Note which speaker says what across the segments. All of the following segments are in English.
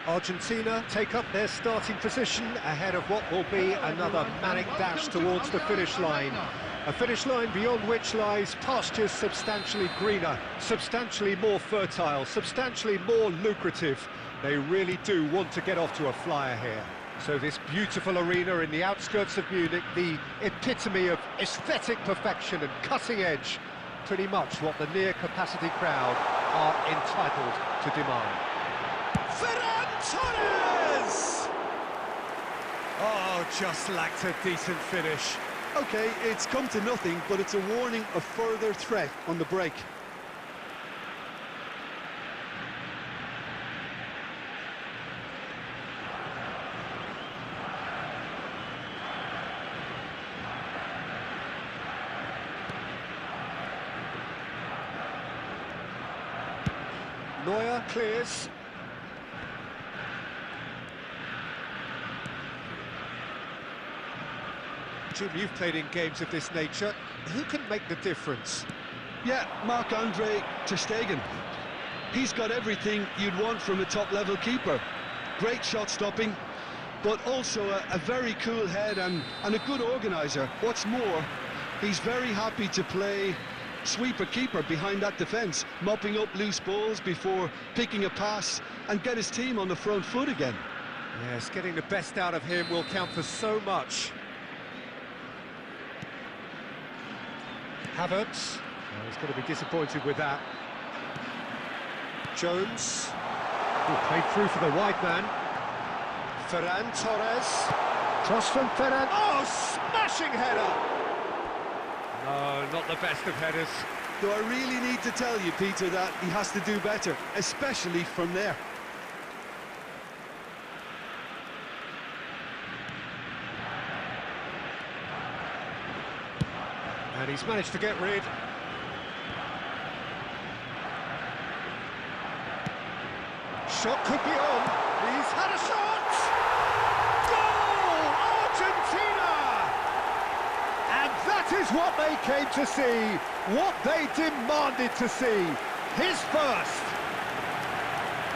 Speaker 1: Argentina take up their starting position ahead of what will be another manic dash towards the finish line. A finish line beyond which lies pastures substantially greener, substantially more fertile, substantially more lucrative. They really do want to get off to a flyer here. So this beautiful arena in the outskirts of Munich, the epitome of aesthetic perfection and cutting edge, pretty much what the near-capacity crowd are entitled to demand. Torres! Oh, just lacked a decent finish.
Speaker 2: OK, it's come to nothing, but it's a warning of further threat on the break.
Speaker 1: Neuer clears. Jim, you've played in games of this nature. Who can make the difference?
Speaker 2: Yeah, Marc-Andre ter Stegen. He's got everything you'd want from a top-level keeper. Great shot stopping, but also a very cool head and a good organiser. What's more, he's very happy to play sweeper-keeper behind that defence, mopping up loose balls before picking a pass and get his team on the front foot again.
Speaker 1: Yes, getting the best out of him will count for so much. Havertz, he's going to be disappointed with that. Jones, who played through for the wide man. Ferran Torres, cross from Ferran. Oh, smashing header! No, not the best of headers.
Speaker 2: Do I really need to tell you, Peter, that he has to do better, especially from there?
Speaker 1: And he's managed to get rid. Shot could be on. He's had a shot! Goal! Argentina! And that is what they came to see, what they demanded to see. His first.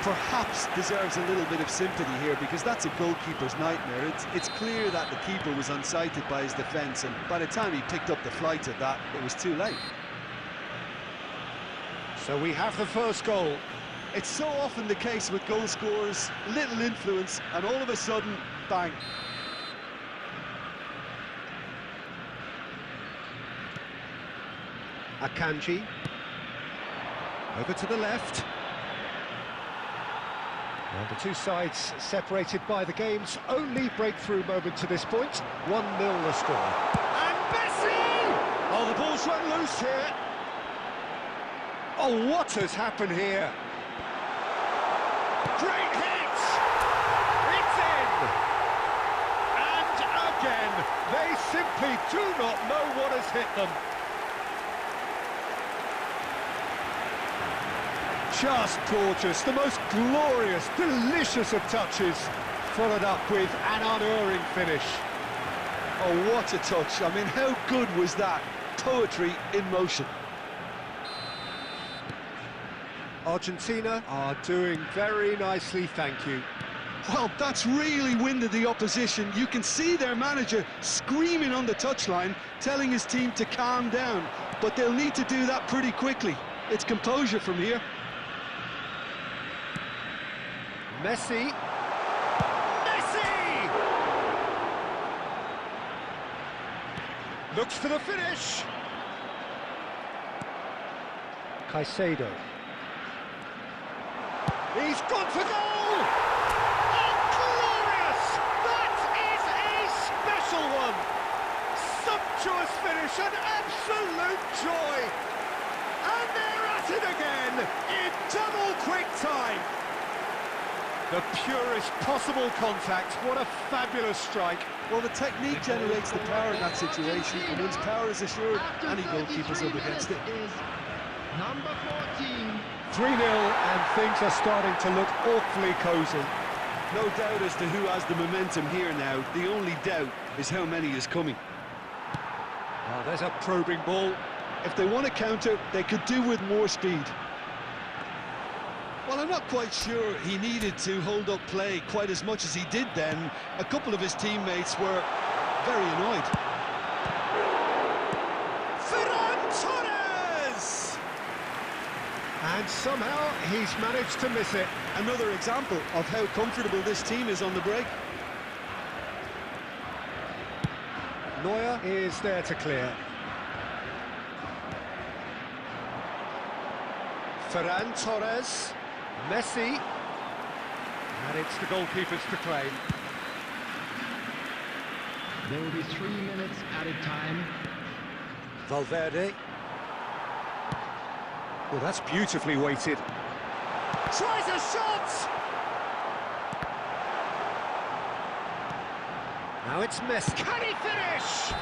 Speaker 2: Perhaps deserves a little bit of sympathy here, because that's a goalkeeper's nightmare. It's clear that the keeper was unsighted by his defence, and by the time he picked up the flight of that, it was too late.
Speaker 1: So we have the first goal.
Speaker 2: It's so often the case with goal scorers, little influence, and all of a sudden, bang.
Speaker 1: Akanji. Over to the left. And the two sides separated by the game's only breakthrough moment to this point. 1-0 the score. And Messi! Oh, the ball's run loose here. Oh, what has happened here? Great hit! It's in! And again, they simply do not know what has hit them. Just gorgeous, the most glorious, delicious of touches, followed up with an unerring finish.
Speaker 2: Oh, what a touch. I mean, how good was that? Poetry in motion.
Speaker 1: Argentina are doing very nicely, thank you.
Speaker 2: Well, that's really winded the opposition. You can see their manager screaming on the touchline, telling his team to calm down, but they'll need to do that pretty quickly. It's composure from here.
Speaker 1: Messi. Messi! Looks for the finish. Caicedo. He's gone for goal! Oh, glorious! That is a special one! Sumptuous finish, an absolute joy! And they're at it again, in double quick time! The purest possible contact, what a fabulous strike.
Speaker 2: Well, the technique generates the power in that situation, and once power is assured, any goalkeeper's up against it.
Speaker 3: Number 14.
Speaker 1: 3-0, and things are starting to look awfully cosy.
Speaker 2: No doubt as to who has the momentum here now. The only doubt is how many is coming.
Speaker 1: Oh, there's a probing ball.
Speaker 2: If they want to counter, they could do with more speed. Well, I'm not quite sure he needed to hold up play quite as much as he did then. A couple of his teammates were very annoyed.
Speaker 1: Ferran Torres! And somehow he's managed to miss it.
Speaker 2: Another example of how comfortable this team is on the break.
Speaker 1: Neuer is there to clear. Ferran Torres, Messi, and it's the goalkeepers to claim.
Speaker 3: There will be 3 minutes added time.
Speaker 1: Valverde. Well, that's beautifully weighted. Tries a shot! Now it's Messi. Can he finish?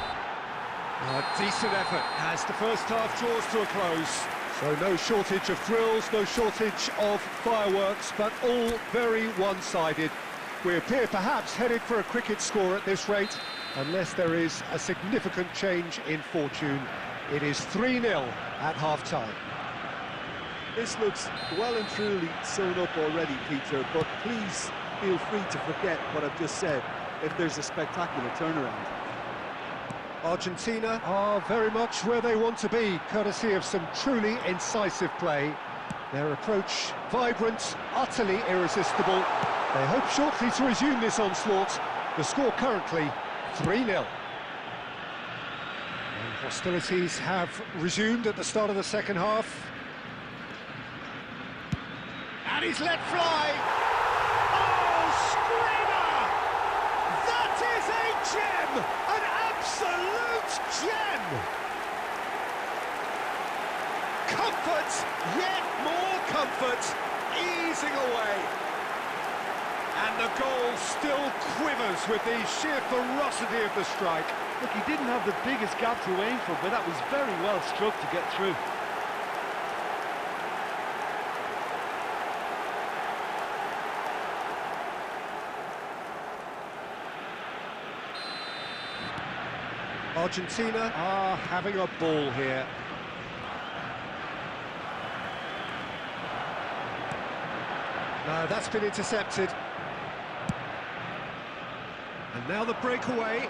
Speaker 1: A decent effort as the first half draws to a close. So no shortage of thrills, no shortage of fireworks, but all very one-sided. We appear perhaps headed for a cricket score at this rate, unless there is a significant change in fortune. It is 3-0 at half-time.
Speaker 2: This looks well and truly sewn up already, Peter, but please feel free to forget what I've just said if there's a spectacular turnaround.
Speaker 1: Argentina are very much where they want to be, courtesy of some truly incisive play. Their approach vibrant, utterly irresistible. They hope shortly to resume this onslaught. The score currently 3-0. And hostilities have resumed at the start of the second half. And he's let fly. Oh, screamer! That is a gem! An absolute gem! Comfort, yet more comfort, easing away. And the goal still quivers with the sheer ferocity of the strike.
Speaker 4: Look, he didn't have the biggest gap to aim for, but that was very well struck to get through.
Speaker 1: Argentina are having a ball here. No, that's been intercepted. And now the breakaway.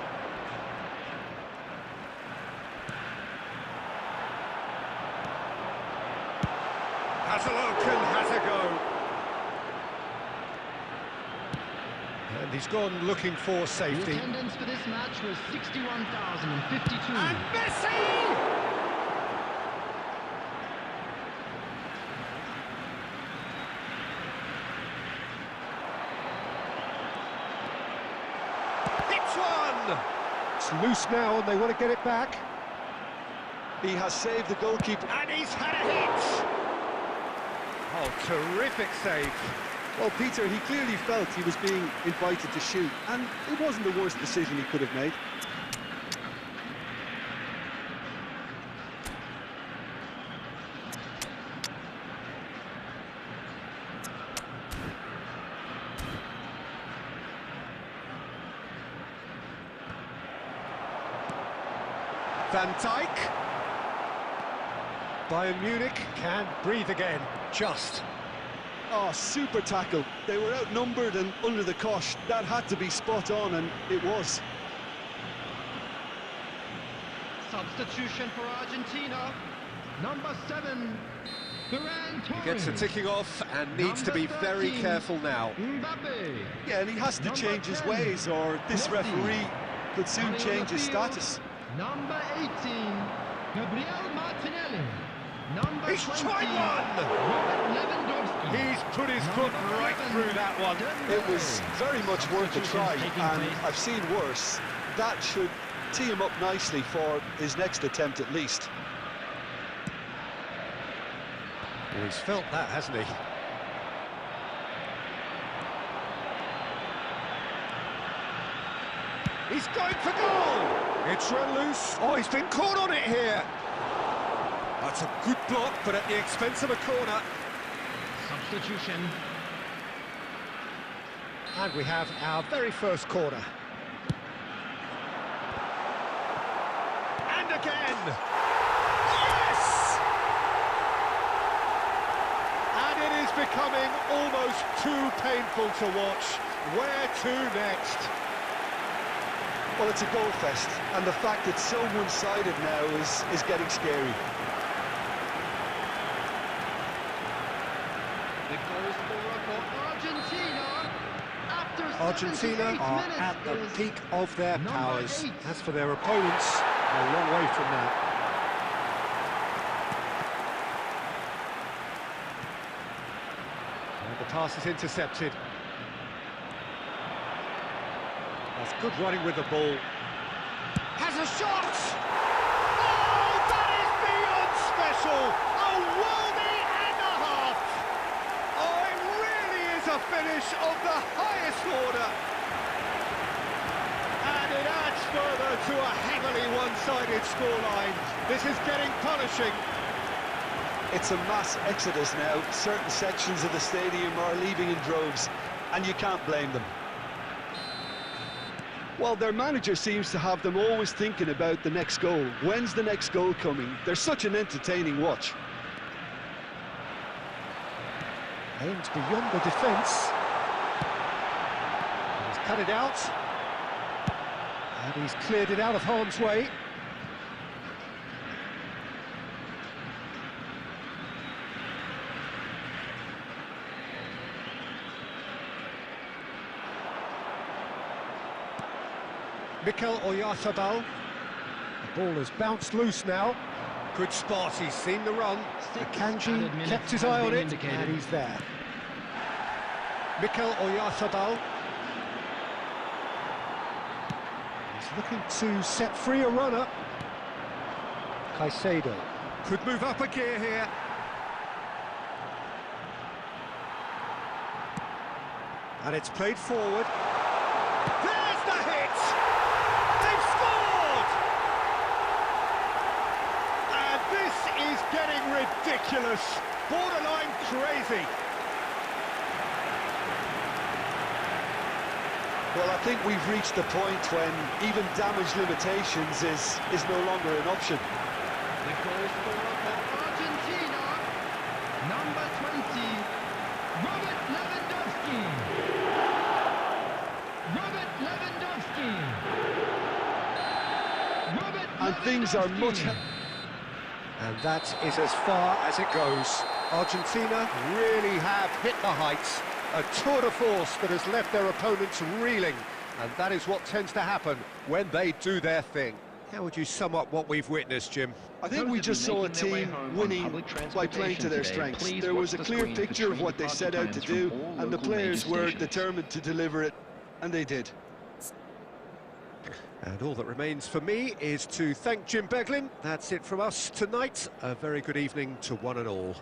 Speaker 1: Hazeloken has a go. And he's gone looking for safety.
Speaker 3: The attendance for this match was 61,052.
Speaker 1: And Messi! Hits one! It's loose now and they want to get it back.
Speaker 2: He has saved the goalkeeper.
Speaker 1: And he's had a hit! Oh, terrific save.
Speaker 2: Well, Peter, he clearly felt he was being invited to shoot, and it wasn't the worst decision he could have made.
Speaker 1: Van Dijk. Bayern Munich can breathe again, just.
Speaker 2: Oh, super tackle. They were outnumbered and under the cosh. That had to be spot on, and it was.
Speaker 3: Substitution for Argentina. Number 7, Ferran Torres.
Speaker 1: He gets the ticking off and needs to be very careful now.
Speaker 3: Mbappe.
Speaker 2: Yeah, and he has to change his ways, or this
Speaker 3: Messi.
Speaker 2: referee could soon
Speaker 3: Coming on
Speaker 2: change
Speaker 3: the
Speaker 2: his
Speaker 3: field,
Speaker 2: status.
Speaker 3: Number 18, Gabriel Martinelli. Number
Speaker 1: He's
Speaker 3: 20,
Speaker 1: tried one!
Speaker 3: Robert Lewandowski.
Speaker 1: He's put his foot right through that one.
Speaker 2: It was very much worth a try,
Speaker 3: Taking
Speaker 2: and
Speaker 3: place.
Speaker 2: I've seen worse. That should tee him up nicely for his next attempt at least.
Speaker 1: Well, he's felt that, hasn't he? He's going for goal! It's run loose. Oh, he's been caught on it here. That's a good block, but at the expense of a corner.
Speaker 3: Substitution.
Speaker 1: And we have our very first corner. And again! Yes! And it is becoming almost too painful to watch. Where to next?
Speaker 2: Well, it's a goal fest, and the fact it's so one-sided now is getting scary.
Speaker 3: It goes for Argentina. After
Speaker 1: Argentina
Speaker 3: 78
Speaker 1: are
Speaker 3: minutes
Speaker 1: at the
Speaker 3: is
Speaker 1: peak of their
Speaker 3: number
Speaker 1: powers.
Speaker 3: 8.
Speaker 1: As for their opponents, a long way from that. And the pass is intercepted. That's good running with the ball. Has a shot! Oh, that is beyond special! A worldie and a half! Oh, it really is a finish of the highest order! And it adds further to a heavily one-sided scoreline. This is getting punishing.
Speaker 2: It's a mass exodus now. Certain sections of the stadium are leaving in droves, and you can't blame them. Well, their manager seems to have them always thinking about the next goal. When's the next goal coming? They're such an entertaining watch.
Speaker 1: Aims beyond the defence. He's cut it out. And he's cleared it out of harm's way. Mikel Oyarzabal. The ball has bounced loose now. Good spot, he's seen the run. Akanji kept his eye on it, and he's there. Mikel Oyarzabal. He's looking to set free a runner. Caicedo could move up a gear here. And it's played forward. There's the hit! They've scored! And this is getting ridiculous. Borderline crazy.
Speaker 2: Well, I think we've reached the point when even damage limitations is no longer an option.
Speaker 3: The goal scorer for Argentina, number 20, Robert Lewandowski. Robert Lewandowski. Robert
Speaker 2: And things are much...
Speaker 1: And that is as far as it goes. Argentina really have hit the heights. A tour de force that has left their opponents reeling. And that is what tends to happen when they do their thing. How would you sum up what we've witnessed, Jim?
Speaker 2: I think we just saw a team winning by playing to their strengths. There was a clear picture of what they set out to do, and the players were determined to deliver it, and they did.
Speaker 1: And all that remains for me is to thank Jim Beglin. That's it from us tonight. A very good evening to one and all.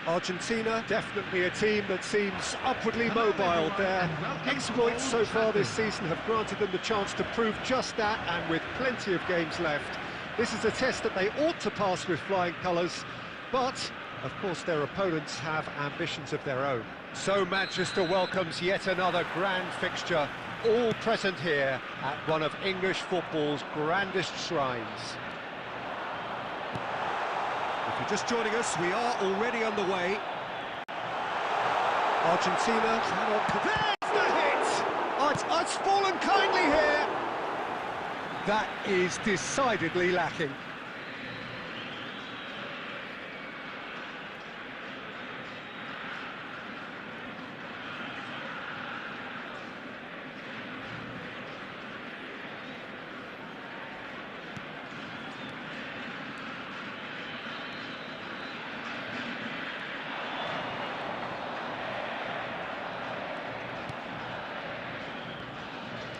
Speaker 1: Argentina, definitely a team that seems upwardly mobile. Their exploits so far this season have granted them the chance to prove just that, and with plenty of games left. This is a test that they ought to pass with flying colours, but, of course, their opponents have ambitions of their own. So Manchester welcomes yet another grand fixture, all present here at one of English football's grandest shrines. If you're just joining us, we are already on the way. Argentina cannot... There's the hit! Oh, it's fallen kindly here. That is decidedly lacking.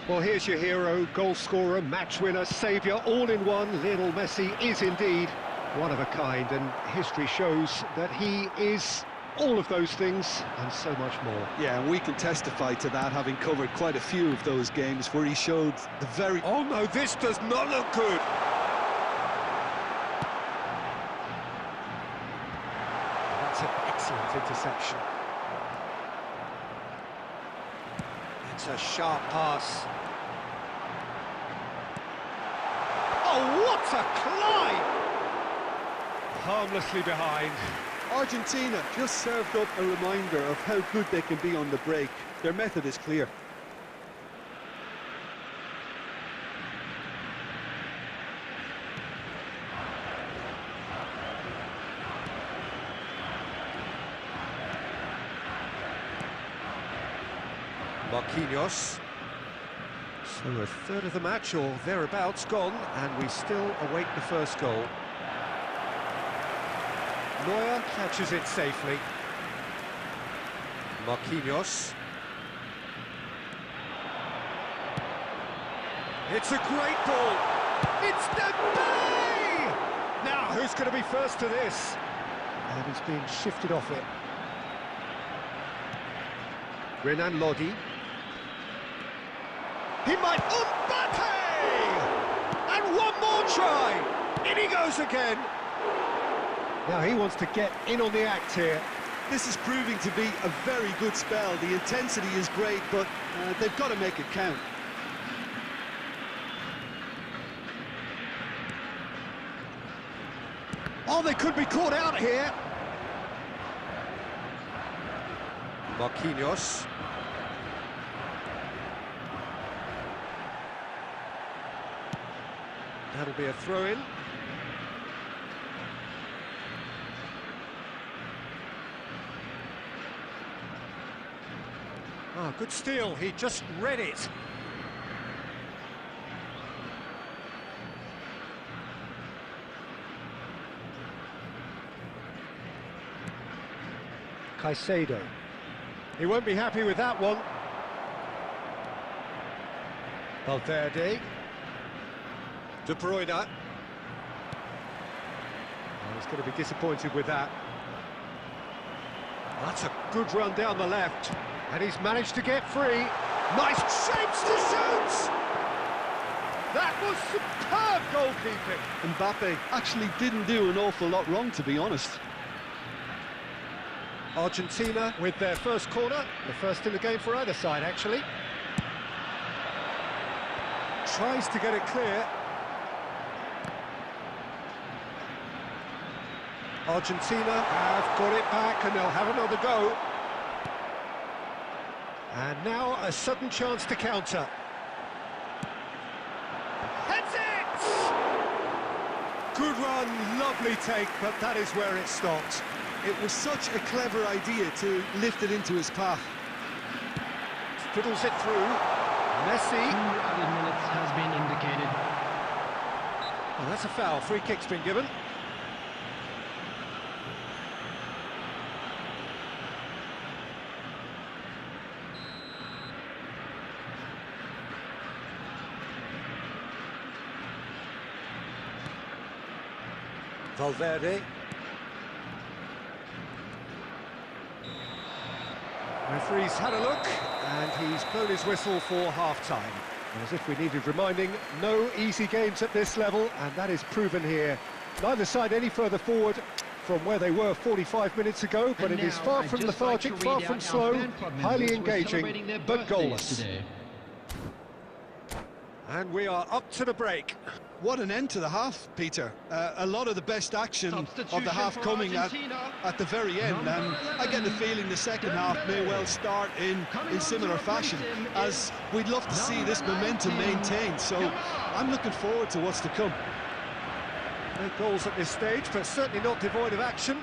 Speaker 1: Well, here's your hero, goal scorer, match winner, saviour, all in one. Lionel Messi is indeed one of a kind, and history shows that he is all of those things and so much more.
Speaker 2: Yeah, and we can testify to that, having covered quite a few of those games where he showed the very...
Speaker 1: Oh no, this does not look good! That's an excellent interception. It's a sharp pass. Oh, what a climb! Harmlessly behind.
Speaker 2: Argentina just served up a reminder of how good they can be on the break. Their method is clear.
Speaker 1: Marquinhos. So a third of the match, or thereabouts, gone, and we still await the first goal. Neuer catches it safely. Marquinhos. It's a great ball. It's Dembele! Now, who's going to be first to this? And he's being shifted off it. Renan Lodi. He might... Mbappe! And one more try! In he goes again! Now he wants to get in on the act here.
Speaker 2: This is proving to be a very good spell. The intensity is great, but they've got to make it count.
Speaker 1: Oh, they could be caught out here. Marquinhos. That'll be a throw-in. Oh, good steal. He just read it. Caicedo. He won't be happy with that one. Valverde. De Bruyne. Oh, he's going to be disappointed with that. That's a good run down the left. And he's managed to get free. Nice shapes to shoot! That was superb goalkeeping.
Speaker 2: Mbappe actually didn't do an awful lot wrong, to be honest.
Speaker 1: Argentina with their first corner, the first in the game for either side, actually. Tries to get it clear. Argentina have got it back and they'll have another go. And now a sudden chance to counter. Heads it! Good run, lovely take, but that is where it stopped.
Speaker 2: It was such a clever idea to lift it into his path.
Speaker 1: Fiddles it through. Messi.
Speaker 3: 2 added minutes has been indicated.
Speaker 1: Oh, that's a foul. Free kick's been given. Valverde. Referee's had a look, and he's blown his whistle for half-time. As if we needed reminding, no easy games at this level, and that is proven here. Neither side any further forward from where they were 45 minutes ago, but it is far from lethargic, far from slow, highly engaging, but goalless. And we are up to the break.
Speaker 2: What an end to the half, Peter. A lot of the best action of the half coming at the very end, and I get the feeling the second half may well start in similar fashion, as we'd love to see this momentum maintained, so I'm looking forward to what's to come.
Speaker 1: No goals at this stage, but certainly not devoid of action.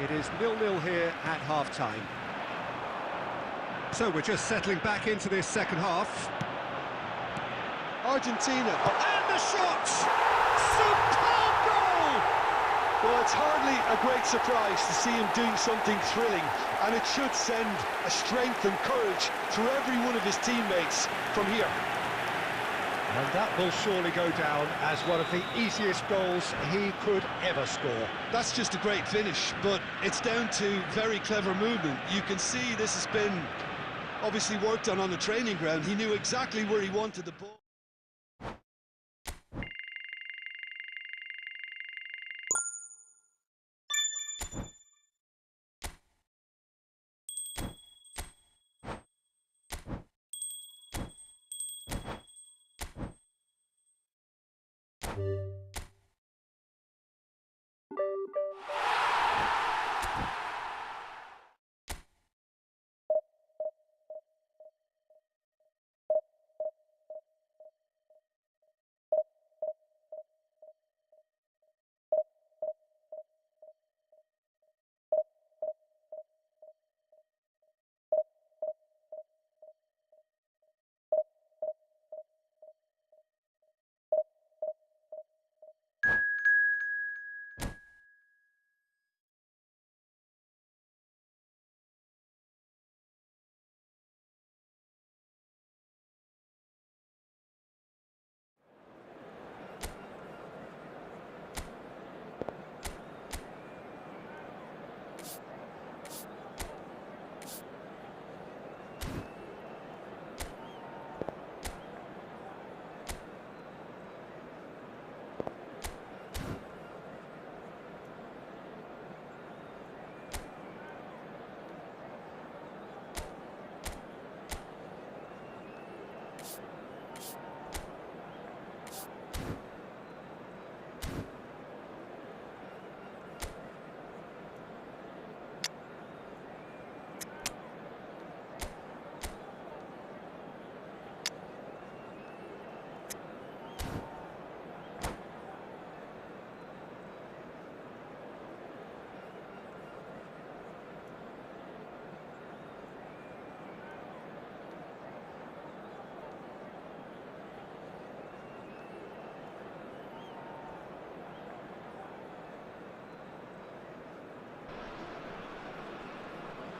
Speaker 1: It is 0-0 here at half-time. So we're just settling back into this second half.
Speaker 2: Argentina.
Speaker 1: And the shot! Superb goal!
Speaker 2: Well, it's hardly a great surprise to see him doing something thrilling, and it should send a strength and courage through every one of his teammates from here.
Speaker 1: And that will surely go down as one of the easiest goals he could ever score.
Speaker 2: That's just a great finish, but it's down to very clever movement. You can see this has been obviously worked on the training ground. He knew exactly where he wanted the ball.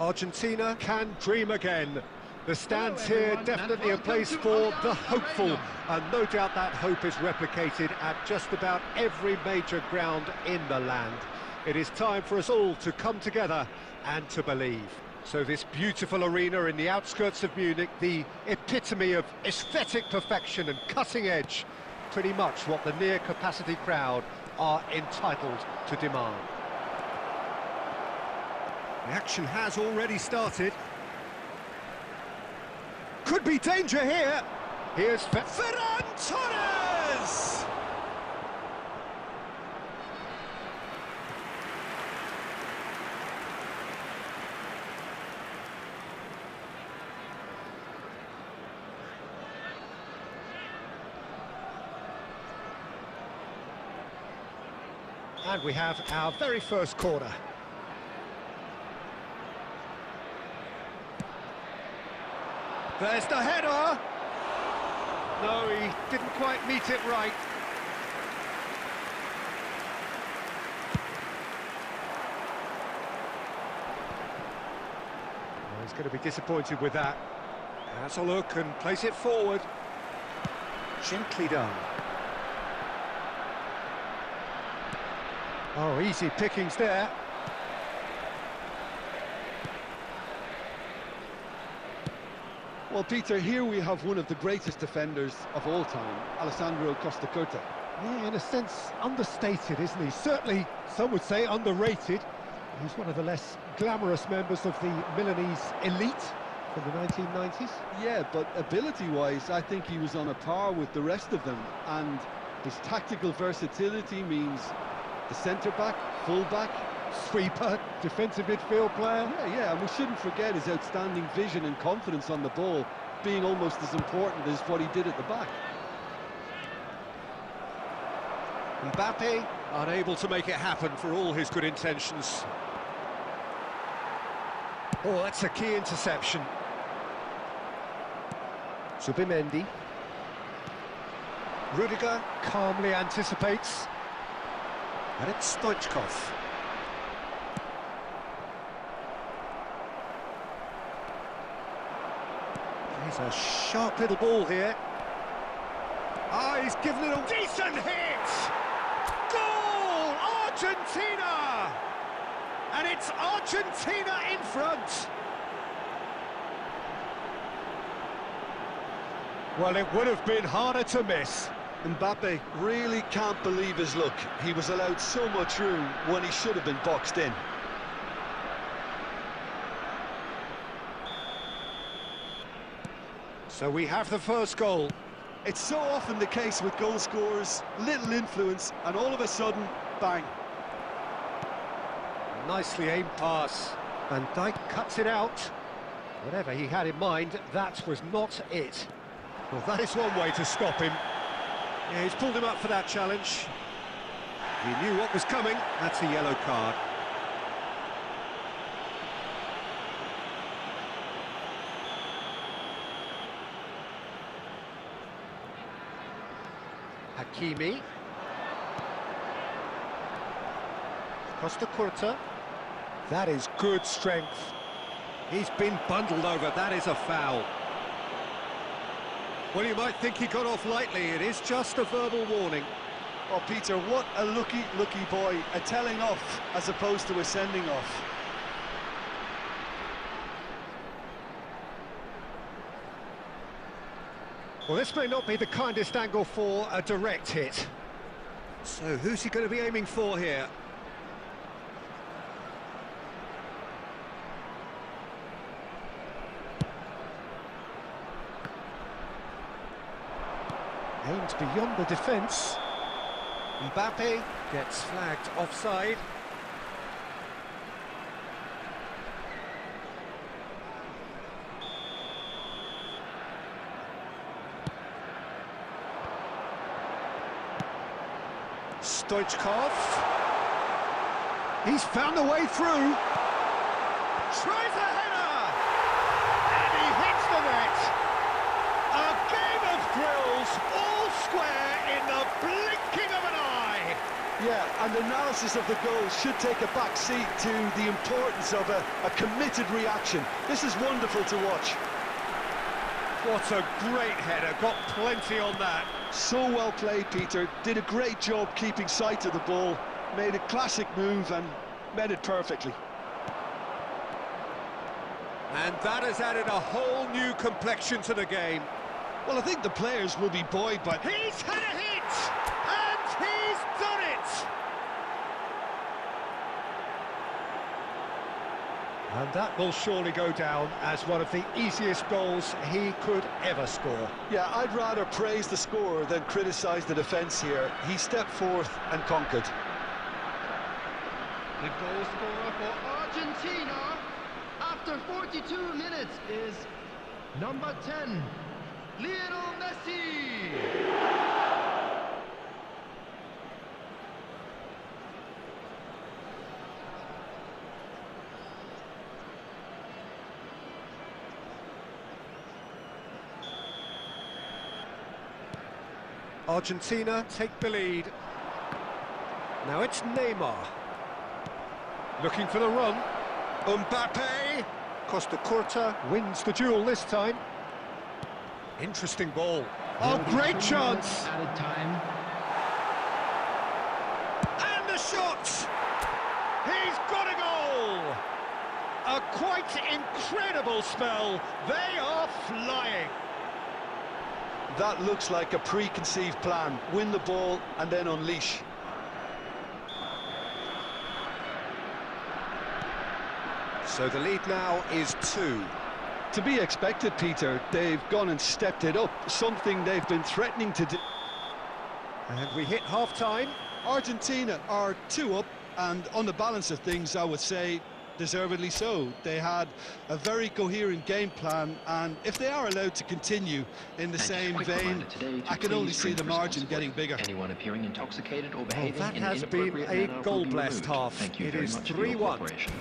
Speaker 1: Argentina can dream again. The stands here definitely a place for the hopeful, and no doubt that hope is replicated at just about every major ground in the land. It is time for us all to come together and to believe. So this beautiful arena in the outskirts of Munich, the epitome of aesthetic perfection and cutting edge, pretty much what the near-capacity crowd are entitled to demand. The action has already started. Could be danger here. Here's Ferran Torres! And we have our very first corner. There's the header! No, he didn't quite meet it right. Oh, he's going to be disappointed with that. Has a look and place it forward. Gently done. Oh, easy pickings there.
Speaker 2: Well, Peter, here we have one of the greatest defenders of all time, Alessandro Costa Curta.
Speaker 1: Yeah, in a sense, understated, isn't he? Certainly, some would say underrated. He's one of the less glamorous members of the Milanese elite from the 1990s.
Speaker 2: Yeah, but ability-wise, I think he was on a par with the rest of them, and his tactical versatility means the centre-back, full-back,
Speaker 1: Sweeper, defensive midfield player.
Speaker 2: Yeah, and we shouldn't forget his outstanding vision and confidence on the ball being almost as important as what he did at the back.
Speaker 1: Mbappe, unable to make it happen for all his good intentions. Oh, that's a key interception. Zubimendi. Rudiger calmly anticipates. And it's Stoichkov. He's a sharp little ball here. Ah, he's given it a decent hit! Goal! Argentina! And it's Argentina in front! Well, it would have been harder to miss.
Speaker 2: Mbappe really can't believe his luck. He was allowed so much room when he should have been boxed in.
Speaker 1: So we have the first goal.
Speaker 2: It's so often the case with goal scorers, little influence, and all of a sudden, bang.
Speaker 1: Nicely aimed pass. Van Dijk cuts it out. Whatever he had in mind, that was not it. Well, that is one way to stop him. Yeah, he's pulled him up for that challenge. He knew what was coming. That's a yellow card. Hakimi. Costa Curta. That is good strength. He's been bundled over. That is a foul. Well, you might think he got off lightly. It is just a verbal warning.
Speaker 2: Oh, Peter, what a lucky boy. A telling off as opposed to a sending off.
Speaker 1: Well, this may not be the kindest angle for a direct hit. So who's he going to be aiming for here? Aimed beyond the defence. Mbappe gets flagged offside. Stoichkov. He's found a way through. Tries a header! And he hits the net! A game of thrills, all square in the blinking of an eye!
Speaker 2: Yeah, and analysis of the goal should take a back seat to the importance of a committed reaction. This is wonderful to watch.
Speaker 1: What a great header, got plenty on that.
Speaker 2: So well played, Peter. Did a great job keeping sight of the ball, made a classic move and met it perfectly.
Speaker 1: And that has added a whole new complexion to the game.
Speaker 2: Well, I think the players will be buoyed by...
Speaker 1: He's had a hit! And he's done it! And that will surely go down as one of the easiest goals he could ever score.
Speaker 2: Yeah, I'd rather praise the scorer than criticise the defence here. He stepped forth and conquered.
Speaker 3: The goal scorer for Argentina after 42 minutes is number 10, Lionel Messi.
Speaker 1: Argentina take the lead. Now it's Neymar. Looking for the run. Mbappe. Costa Curta wins the duel this time. Interesting ball. Oh, great chance!
Speaker 3: Added time.
Speaker 1: And the shot! He's got a goal! A quite incredible spell. They are flying.
Speaker 2: That looks like a preconceived plan. Win the ball and then unleash.
Speaker 1: So the lead now is 2.
Speaker 2: To be expected, Peter. They've gone and stepped it up, something they've been threatening to do.
Speaker 1: And we hit half-time.
Speaker 2: Argentina are 2 up, and on the balance of things, I would say deservedly so. They had a very coherent game plan, and if they are allowed to continue in the same vein, I can only see the margin getting bigger.
Speaker 3: Anyone appearing intoxicated or behaving
Speaker 1: That
Speaker 3: in
Speaker 1: has
Speaker 3: an
Speaker 1: been
Speaker 3: inappropriate
Speaker 1: a
Speaker 3: manner will be
Speaker 1: goal-blessed
Speaker 3: removed.
Speaker 1: half.
Speaker 3: Thank you
Speaker 1: It
Speaker 3: very
Speaker 1: is
Speaker 3: much for your
Speaker 1: 3-1.
Speaker 3: cooperation.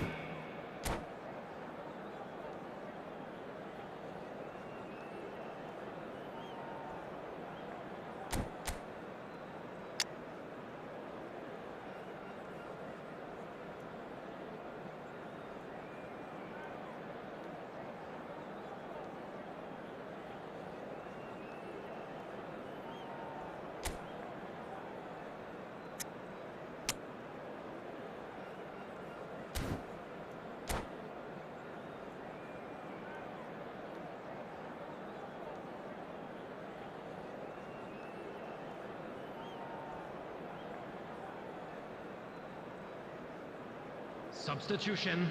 Speaker 3: Substitution.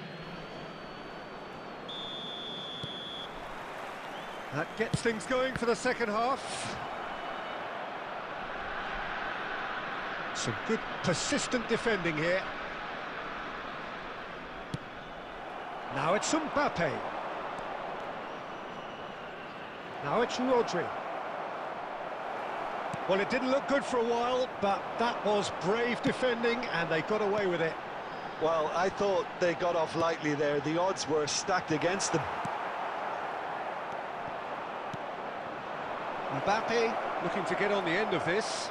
Speaker 1: That gets things going for the second half. Some good persistent defending here. Now it's Mbappe. Now it's Rodri. Well, it didn't look good for a while, but that was brave defending and they got away with it.
Speaker 2: Well, I thought they got off lightly there. The odds were stacked against them.
Speaker 1: Mbappe looking to get on the end of this.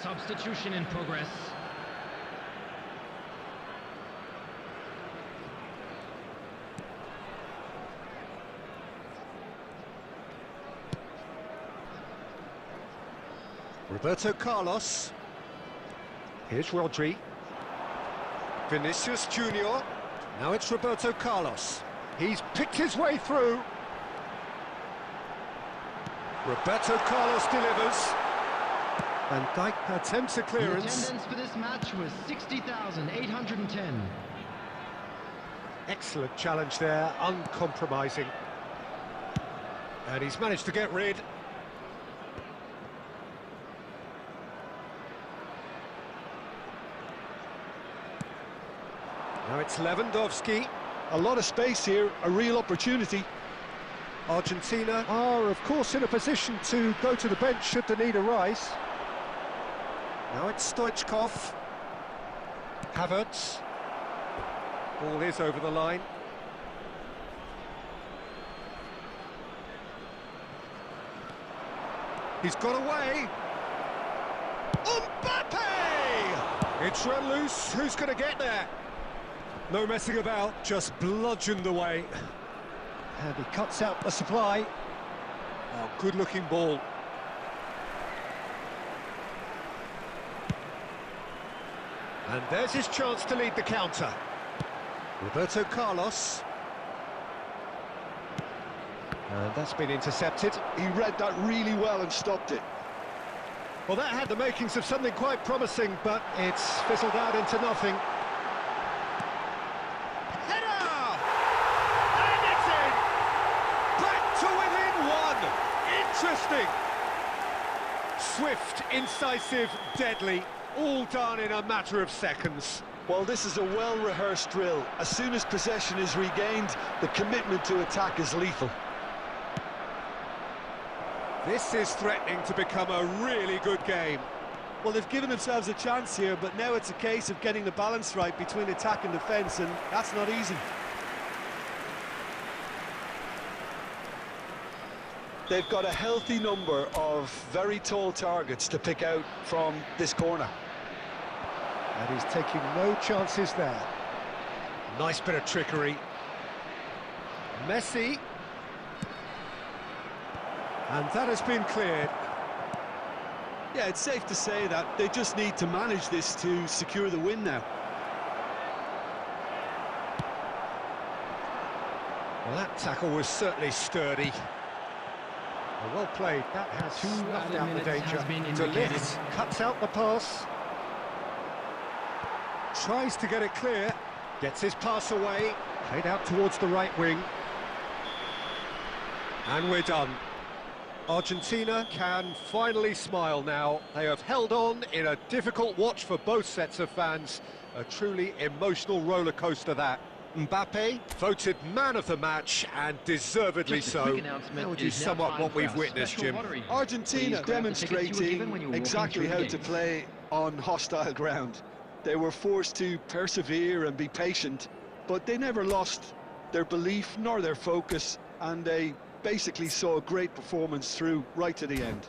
Speaker 3: Substitution in progress.
Speaker 1: Roberto Carlos. Here's Rodri. Vinicius Junior. Now it's Roberto Carlos. He's picked his way through. Roberto Carlos delivers. Van Dijk attempts a
Speaker 3: The
Speaker 1: clearance.
Speaker 3: attendance for this match was 60,810.
Speaker 1: Excellent challenge there, uncompromising. And he's managed to get rid. Now it's Lewandowski.
Speaker 2: A lot of space here, a real opportunity.
Speaker 1: Argentina are, of course, in a position to go to the bench should the need arise. Now it's Stoichkov. Havertz. Ball is over the line. He's got away. Mbappe! It's run loose. Who's going to get there? No messing about, just bludgeoned away. And he cuts out the supply. Oh, good-looking ball. And there's his chance to lead the counter. Roberto Carlos. And that's been intercepted.
Speaker 2: He read that really well and stopped it.
Speaker 1: Well, that had the makings of something quite promising, but it's fizzled out into nothing. Header! And it's in! Back to within one! Interesting! Swift, incisive, deadly, all done in a matter of seconds.
Speaker 2: Well, this is a well-rehearsed drill. As soon as possession is regained, the commitment to attack is lethal.
Speaker 1: This is threatening to become a really good game.
Speaker 4: Well, they've given themselves a chance here, but now it's a case of getting the balance right between attack and defence, and that's not easy.
Speaker 2: They've got a healthy number of very tall targets to pick out from this corner.
Speaker 1: And he's taking no chances there. Nice bit of trickery. Messi. And that has been cleared.
Speaker 4: Yeah, it's safe to say that they just need to manage this to secure the win now.
Speaker 1: Well, that tackle was certainly sturdy. Well played. That has snuffed out the danger. De Ligt cuts out the pass. Tries to get it clear. Gets his pass away. Played out towards the right wing. And we're done. Argentina can finally smile now. They have held on in a difficult watch for both sets of fans. A truly emotional roller coaster that. Mbappe voted man of the match, and deservedly so. How would you sum up what we've witnessed, Jim?
Speaker 2: Argentina demonstrating exactly how to play on hostile ground. They were forced to persevere and be patient, but they never lost their belief nor their focus, and they basically saw a great performance through right to the end.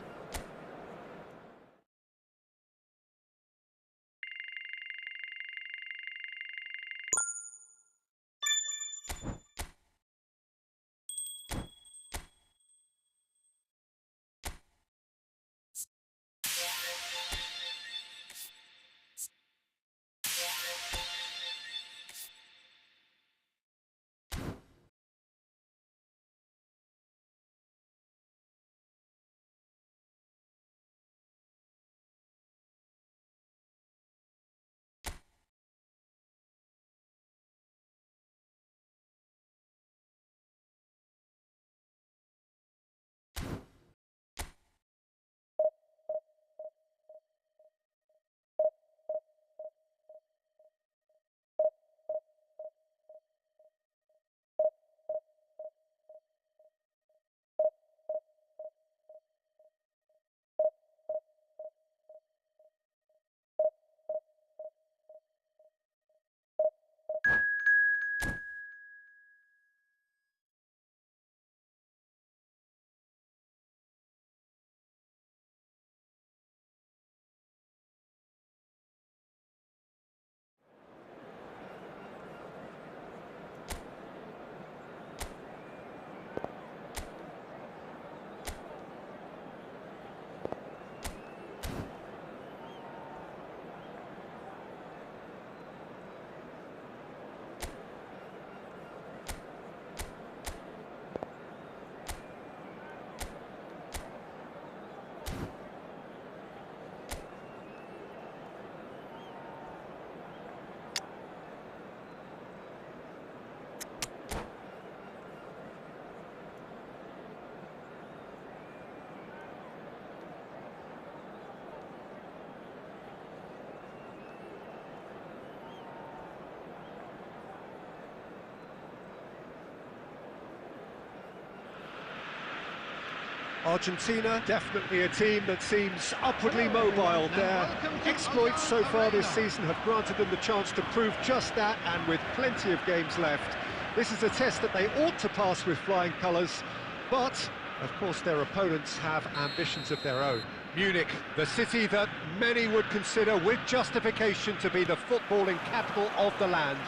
Speaker 1: Argentina, definitely a team that seems upwardly mobile. Their exploits so far this season have granted them the chance to prove just that, and with plenty of games left. This is a test that they ought to pass with flying colours, but, of course, their opponents have ambitions of their own. Munich, the city that many would consider with justification to be the footballing capital of the land.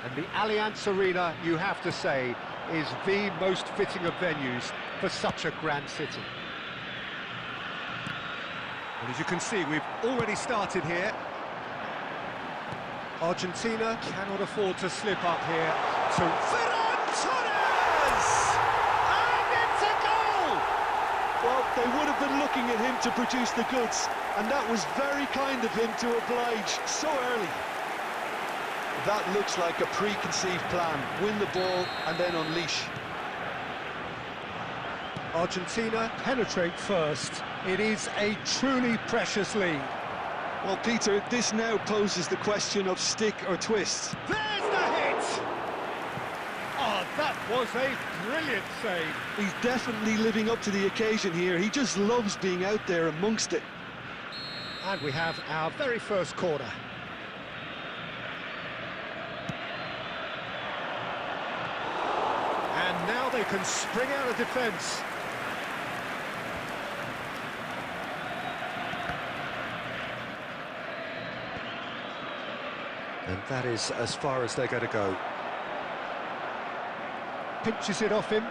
Speaker 1: And the Allianz Arena, you have to say, is the most fitting of venues for such a grand city. And as you can see, we've already started here. Argentina cannot afford to slip up here to Ferran Torres! And it's
Speaker 2: They would have been looking at him to produce the goods, and that was very kind of him to oblige so early. That looks like a preconceived plan. Win the ball and then unleash.
Speaker 1: Argentina penetrate first. It is a truly precious lead.
Speaker 2: Well, Peter, this now poses the question of stick or twist.
Speaker 1: There's the hit! Oh, that was a brilliant save.
Speaker 2: He's definitely living up to the occasion here. He just loves being out there amongst it.
Speaker 1: And we have our very first corner. And now they can spring out of defence. And that is as far as they're going to go. Pinches it off him.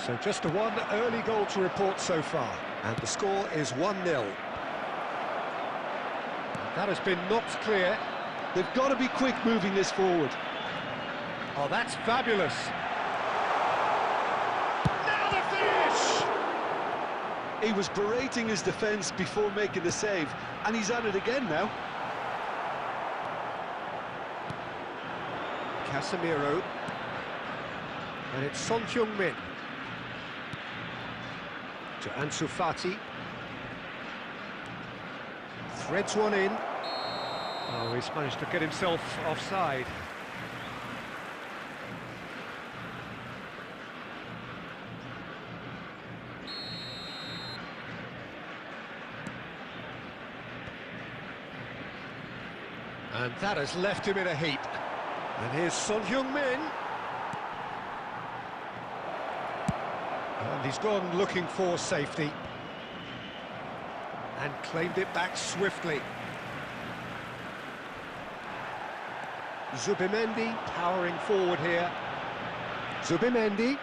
Speaker 1: So just one early goal to report so far. And the score is 1-0. That has been knocked clear.
Speaker 2: They've got to be quick moving this forward.
Speaker 1: Oh, that's fabulous. Now the finish!
Speaker 2: He was berating his defence before making the save, and he's at it again now.
Speaker 1: Casemiro. And it's Son Heung-min. To Ansu Fati. Threads one in. Oh, he's managed to get himself offside. And that has left him in a heap. And here's Son Heung-min. And he's gone looking for safety. And claimed it back swiftly. Zubimendi powering forward here. Zubimendi.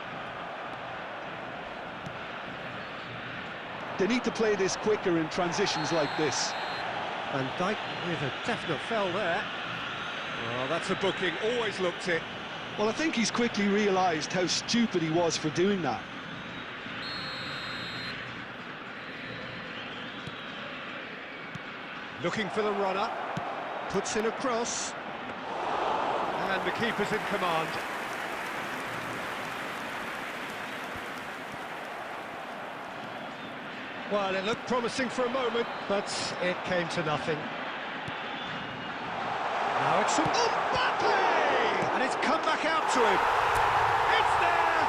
Speaker 2: They need to play this quicker in transitions like this.
Speaker 1: Van Dijk with a definite foul there. Oh, that's a booking, always looked it.
Speaker 2: Well, I think he's quickly realised how stupid he was for doing that.
Speaker 1: Looking for the runner. Puts in a cross. And the keeper's in command. Well, it looked promising for a moment, but it came to nothing. Now it's Mbappe! And it's come back out to him. It's there!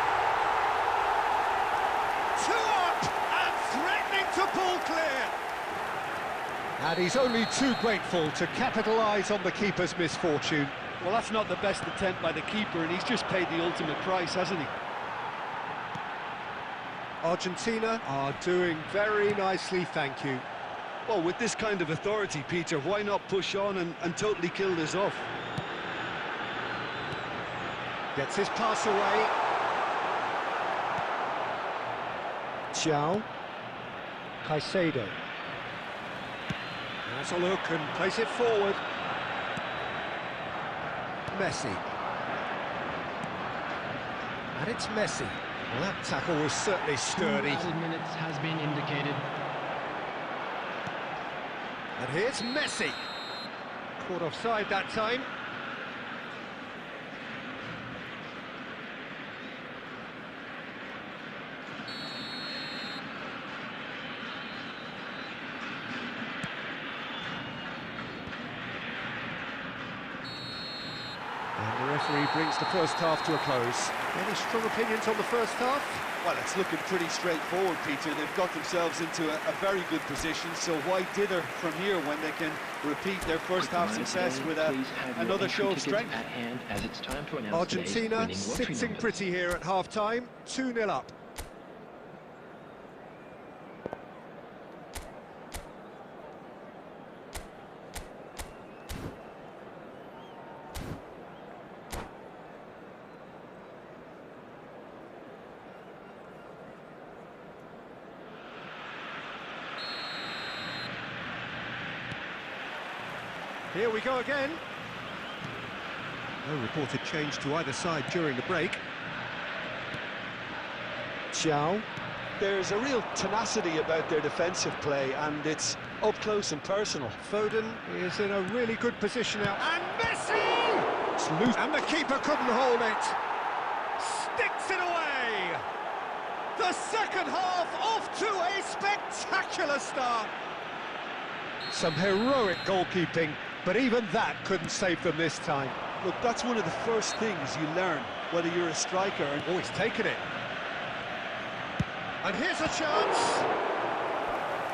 Speaker 1: 2 up and threatening to pull clear. And he's only too grateful to capitalise on the keeper's misfortune.
Speaker 4: Well, that's not the best attempt by the keeper, and he's just paid the ultimate price, hasn't he?
Speaker 1: Argentina are doing very nicely, thank you.
Speaker 2: Well, with this kind of authority, Peter, why not push on and totally kill this off?
Speaker 1: Gets his pass away. Xiao. Caicedo. Has a look and plays it forward. Messi. And it's Messi. Well, that tackle was certainly sturdy.
Speaker 3: 2 added minutes has been indicated.
Speaker 1: And here's Messi. Caught offside that time. And the referee brings the first half to a close. Any strong opinions on the first half?
Speaker 4: Well, it's looking pretty straightforward, Peter. They've got themselves into a very good position, so why dither from here when they can repeat their first half success with another show of strength?
Speaker 3: At hand, as it's time to announce
Speaker 1: Argentina sitting pretty here at half-time, 2-0 up. Here we go again. No reported change to either side during the break. Xiao.
Speaker 2: There's a real tenacity about their defensive play, and it's up close and personal.
Speaker 1: Foden is in a really good position now. And Messi! It's loose. And the keeper couldn't hold it. Sticks it away. The second half off to a spectacular start. Some heroic goalkeeping, but even that couldn't save them this time.
Speaker 2: Look, that's one of the first things you learn, whether you're a striker and...
Speaker 1: Oh, he's taken it. And here's a chance.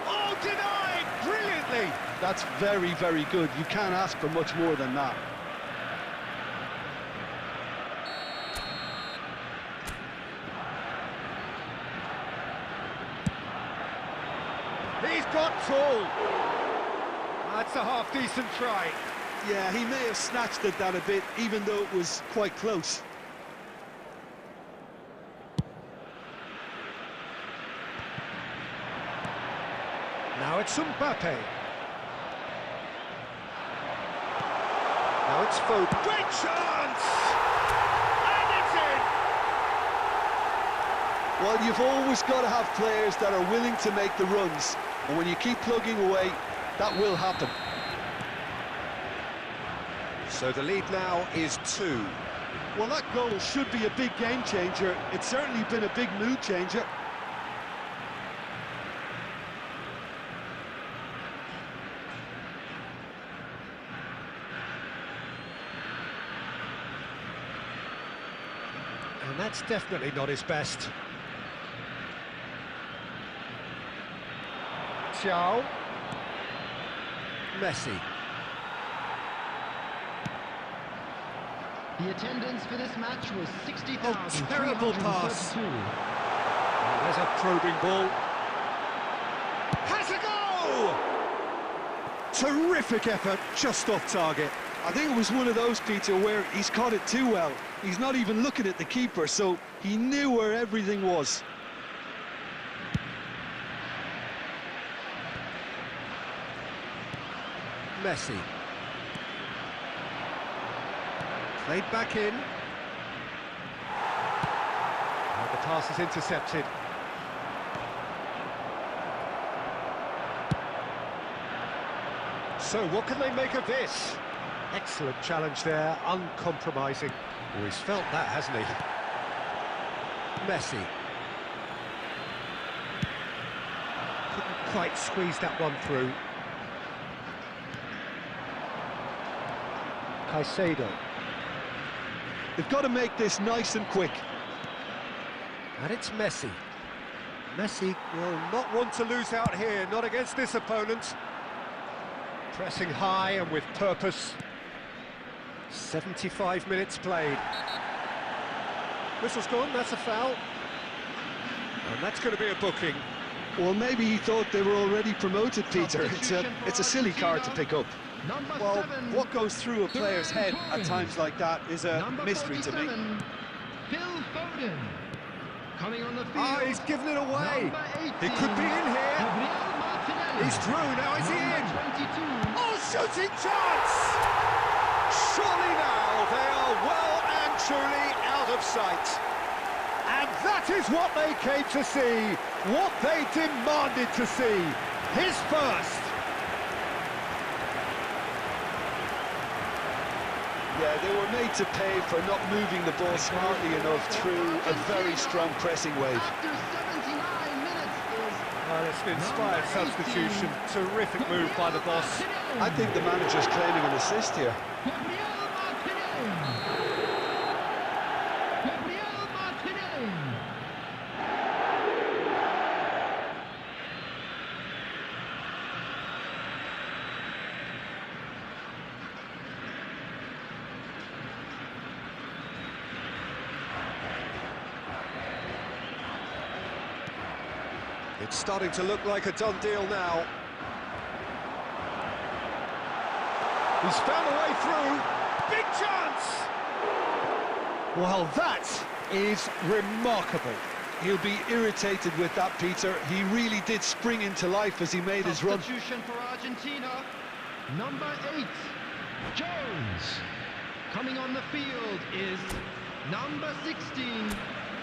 Speaker 1: Oh, denied brilliantly.
Speaker 2: That's very, very good. You can't ask for much more than that.
Speaker 1: He's got full. That's a half-decent try.
Speaker 2: Yeah, he may have snatched at that a bit, even though it was quite close.
Speaker 1: Now it's Mbappe. Now it's Foden. Great chance! And it's in!
Speaker 2: Well, you've always got to have players that are willing to make the runs. And when you keep plugging away, that will happen.
Speaker 1: So the lead now is 2.
Speaker 2: Well, that goal should be a big game changer. It's certainly been a big mood changer.
Speaker 1: And that's definitely not his best. Ciao. Messi.
Speaker 3: The attendance for this match was 60,000.
Speaker 1: Oh, terrible pass. Oh, there's a probing ball. Has a goal! Terrific effort, just off target.
Speaker 2: I think it was one of those, Peter, where he's caught it too well. He's not even looking at the keeper, so he knew where everything was.
Speaker 1: Messi. Played back in. And the pass is intercepted. So what can they make of this? Excellent challenge there, uncompromising. Oh, he's felt that, hasn't he? Messi. Couldn't quite squeeze that one through. Caicedo.
Speaker 2: They've got to make this nice and quick.
Speaker 1: And it's Messi. Messi will not want to lose out here, not against this opponent. Pressing high and with purpose. 75 minutes played. Whistle's gone, that's a foul. And that's going to be a booking.
Speaker 2: Well, maybe he thought they were already promoted, Peter. It's a silly card to pick up.
Speaker 4: Well, what goes through a player's head at times like that is a mystery to me.
Speaker 3: Phil Foden. Coming on the field.
Speaker 1: Oh, he's given it away. He could be in here. He's through, now is he in? Oh, shooting chance! Surely now they are well and truly out of sight. And that is what they came to see, what they demanded to see. His first.
Speaker 2: Yeah, they were made to pay for not moving the ball smartly enough through a very strong pressing wave.
Speaker 3: After 79 minutes is...
Speaker 1: Well, it's an inspired substitution. Terrific move by the boss.
Speaker 2: I think the manager's claiming an assist here.
Speaker 3: Gabriel Martinelli.
Speaker 1: It's starting to look like a done deal now. He's found a way through. Big chance! Well, that is remarkable.
Speaker 2: He'll be irritated with that, Peter. He really did spring into life as he made his run.
Speaker 3: Substitution for Argentina. Number 8, Jones. Coming on the field is number 16,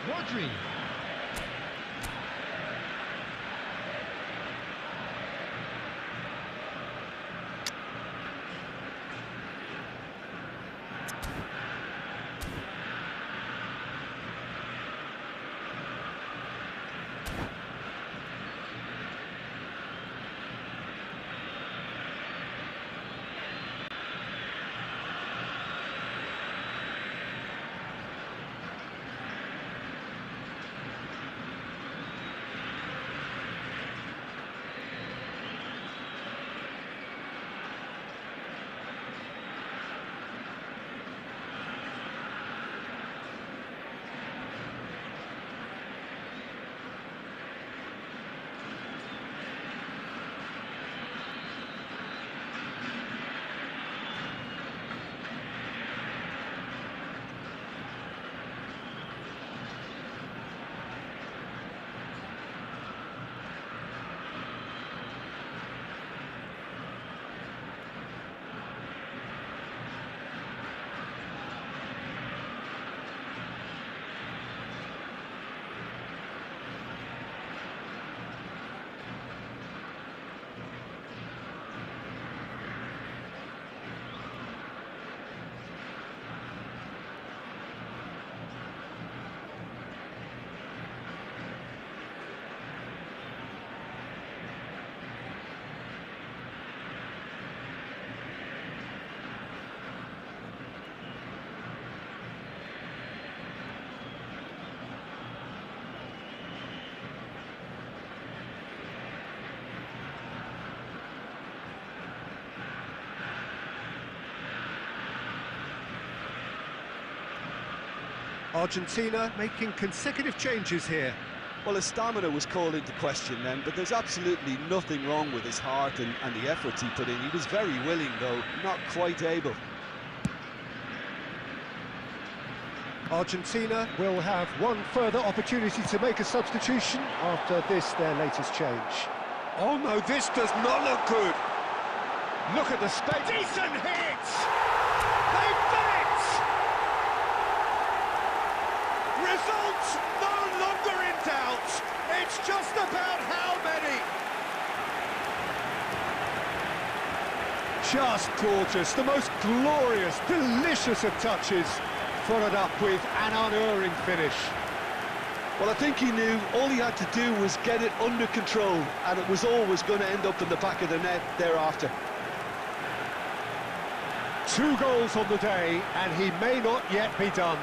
Speaker 3: Rodri.
Speaker 1: Argentina making consecutive changes here.
Speaker 2: Well, his stamina was called into question then, but there's absolutely nothing wrong with his heart and the efforts he put in. He was very willing, though, not quite able.
Speaker 1: Argentina will have one further opportunity to make a substitution after this, their latest change. Oh no, this does not look good. Look at the space. Decent hit! They've done it! Results no longer in doubt. It's just about how many. Just gorgeous. The most glorious, delicious of touches. Followed up with an unerring finish.
Speaker 2: Well, I think he knew all he had to do was get it under control, and it was always going to end up in the back of the net thereafter.
Speaker 1: 2 goals on the day, and he may not yet be done.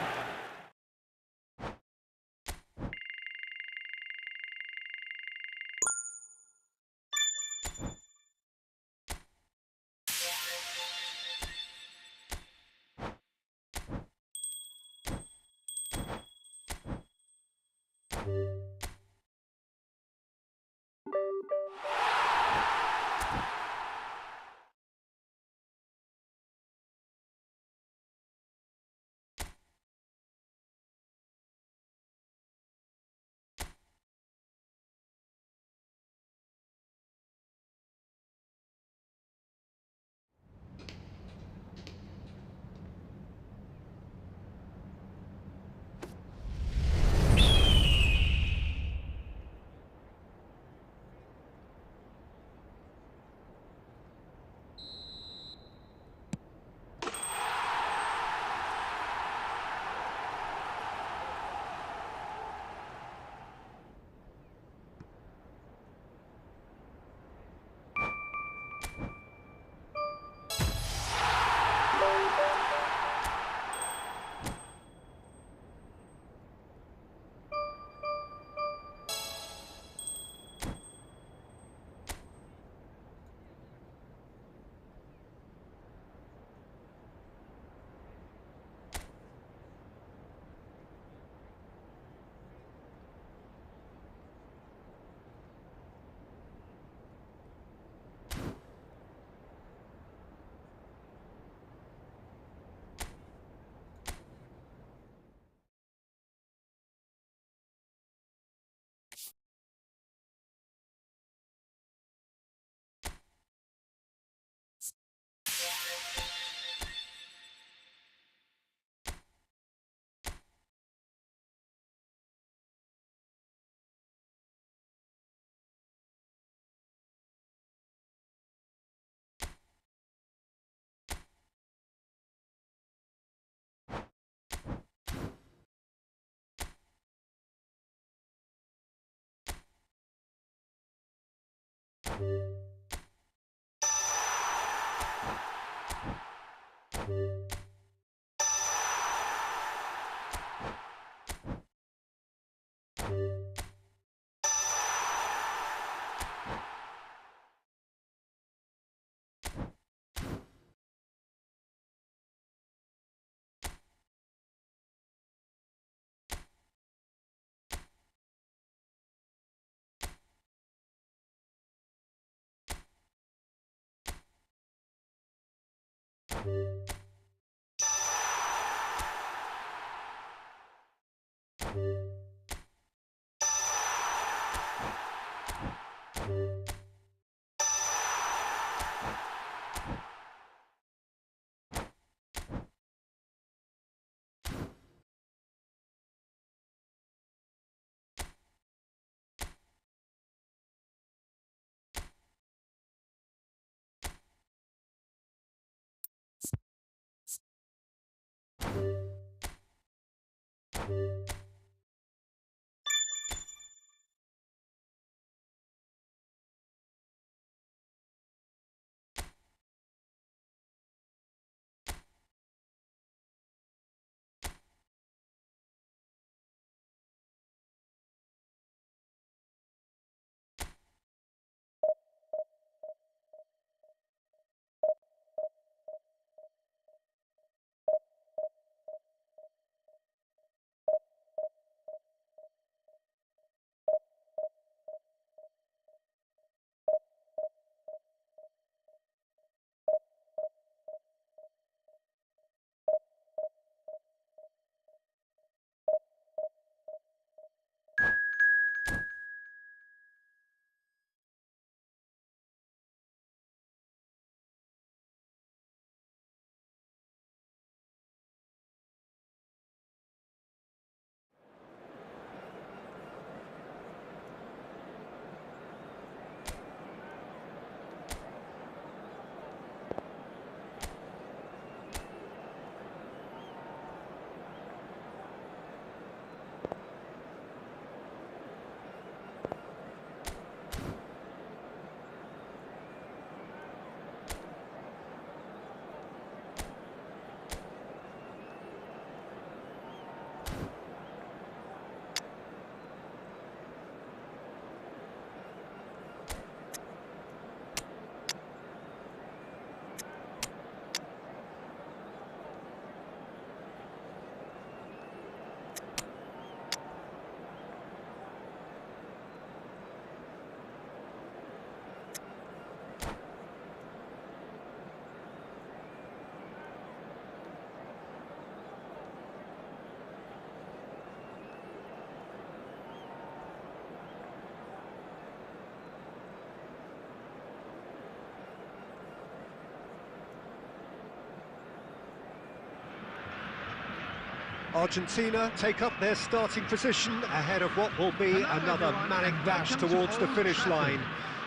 Speaker 1: Argentina take up their starting position ahead of what will be another manic dash towards the finish line.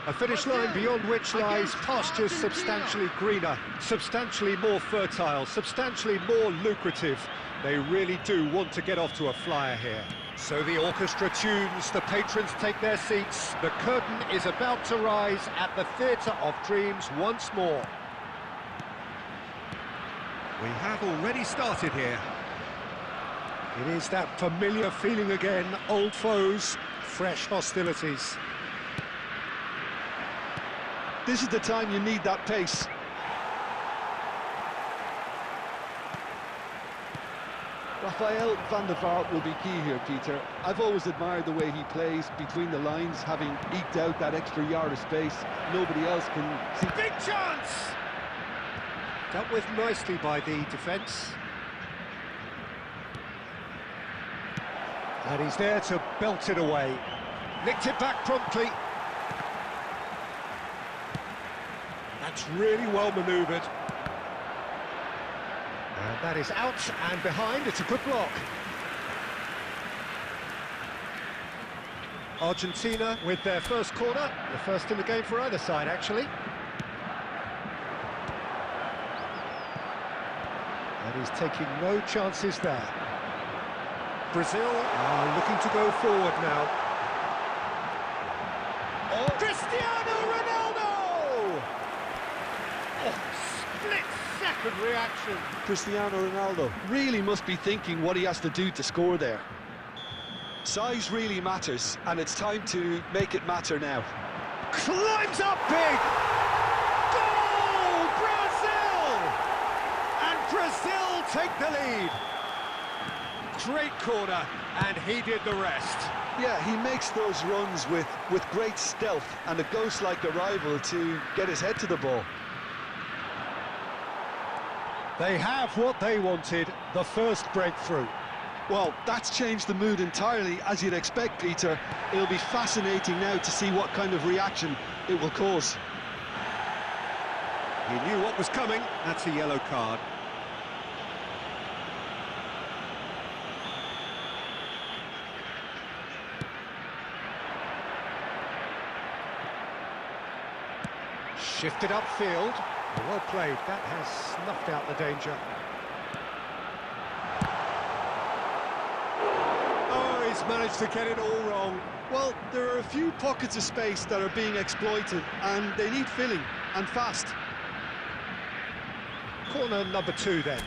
Speaker 1: A finish line beyond which lies pastures substantially greener, substantially more fertile, substantially more lucrative. They really do want to get off to a flyer here. So the orchestra tunes, the patrons take their seats. The curtain is about to rise at the Theatre of Dreams once more. We have already started here. It is that familiar feeling again, old foes, fresh hostilities.
Speaker 2: This is the time you need that pace. Rafael van der Vaart will be key here, Peter. I've always admired the way he plays between the lines, having eked out that extra yard of space. Nobody else can see.
Speaker 1: Big chance! Dealt with nicely by the defence. And he's there to belt it away. Nicked it back promptly. That's really well manoeuvred. And that is out and behind. It's a good block. Argentina with their first corner. The first in the game for either side, actually. And he's taking no chances there. Brazil are looking to go forward now. Oh, Cristiano Ronaldo! Oh, split-second reaction.
Speaker 2: Cristiano Ronaldo really must be thinking what he has to do to score there. Size really matters, and it's time to make it matter now.
Speaker 1: Climbs up big! Goal! Brazil! And Brazil take the lead. Great corner, and he did the rest.
Speaker 2: Yeah, he makes those runs with great stealth and a ghost-like arrival to get his head to the ball.
Speaker 1: They have what they wanted, the first breakthrough.
Speaker 2: Well, that's changed the mood entirely, as you'd expect, Peter. It'll be fascinating now to see what kind of reaction it will cause.
Speaker 1: He knew what was coming. That's a yellow card. Shifted upfield. Well played. That has snuffed out the danger. Oh, he's managed to get it all wrong.
Speaker 2: Well, there are a few pockets of space that are being exploited, and they need filling, and fast.
Speaker 1: Corner number 2 then.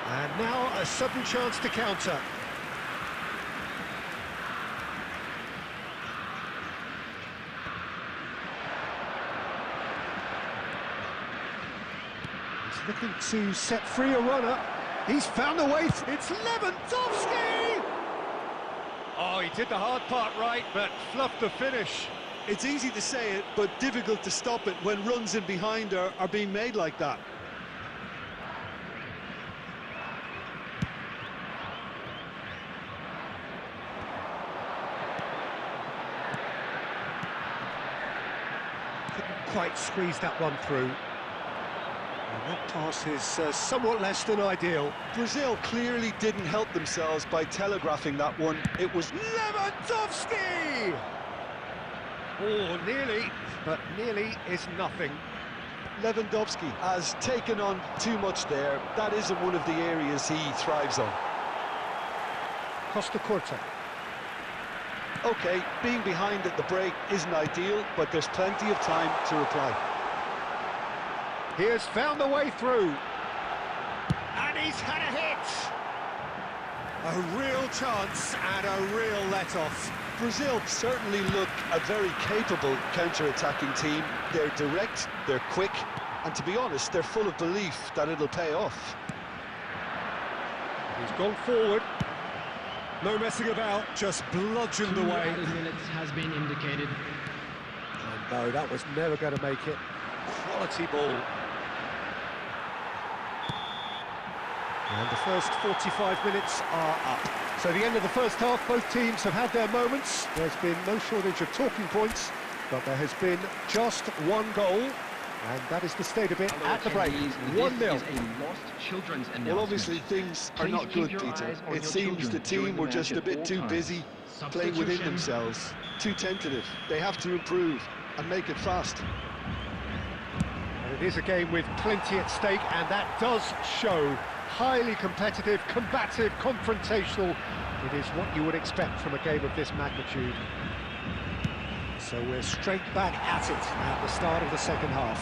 Speaker 1: And now a sudden chance to counter. Looking to set free a runner. He's found a way. It's Lewandowski! Oh, he did the hard part right, but fluffed the finish.
Speaker 2: It's easy to say it, but difficult to stop it when runs in behind are being made like that.
Speaker 1: Couldn't quite squeeze that one through. And that pass is somewhat less than ideal.
Speaker 2: Brazil clearly didn't help themselves by telegraphing that one. It was
Speaker 1: Lewandowski! Oh, nearly, but nearly is nothing.
Speaker 2: Lewandowski has taken on too much there. That isn't one of the areas he thrives on.
Speaker 1: Costa Curta.
Speaker 2: OK, being behind at the break isn't ideal, but there's plenty of time to reply.
Speaker 1: He has found a way through. And he's had a hit! A real chance and a real let-off.
Speaker 2: Brazil certainly look a very capable counter-attacking team. They're direct, they're quick, and to be honest, they're full of belief that it'll pay off.
Speaker 1: He's gone forward. No messing about, just bludgeoned away.
Speaker 3: 2 minutes has been indicated.
Speaker 1: And no, that was never going to make it. Quality ball. And the first 45 minutes are up. So the end of the first half, both teams have had their moments. There's been no shortage of talking points, but there has been just one goal. And that is the state of it
Speaker 3: Hello,
Speaker 1: at the break.
Speaker 3: attendees.
Speaker 1: 1-0.
Speaker 3: This is a lost children's announcement.
Speaker 2: Well, obviously things are
Speaker 3: Please
Speaker 2: not
Speaker 3: keep
Speaker 2: good,
Speaker 3: your
Speaker 2: Peter.
Speaker 3: eyes on
Speaker 2: It
Speaker 3: your
Speaker 2: seems the
Speaker 3: children during
Speaker 2: team
Speaker 3: the
Speaker 2: were
Speaker 3: match
Speaker 2: just a
Speaker 3: at
Speaker 2: bit
Speaker 3: all
Speaker 2: too
Speaker 3: times.
Speaker 2: busy playing within
Speaker 3: Substitution.
Speaker 2: themselves, too tentative. They have to improve and make it fast.
Speaker 1: And it is a game with plenty at stake, and that does show. Highly competitive, combative, confrontational. It is what you would expect from a game of this magnitude. So we're straight back at it at the start of the second half.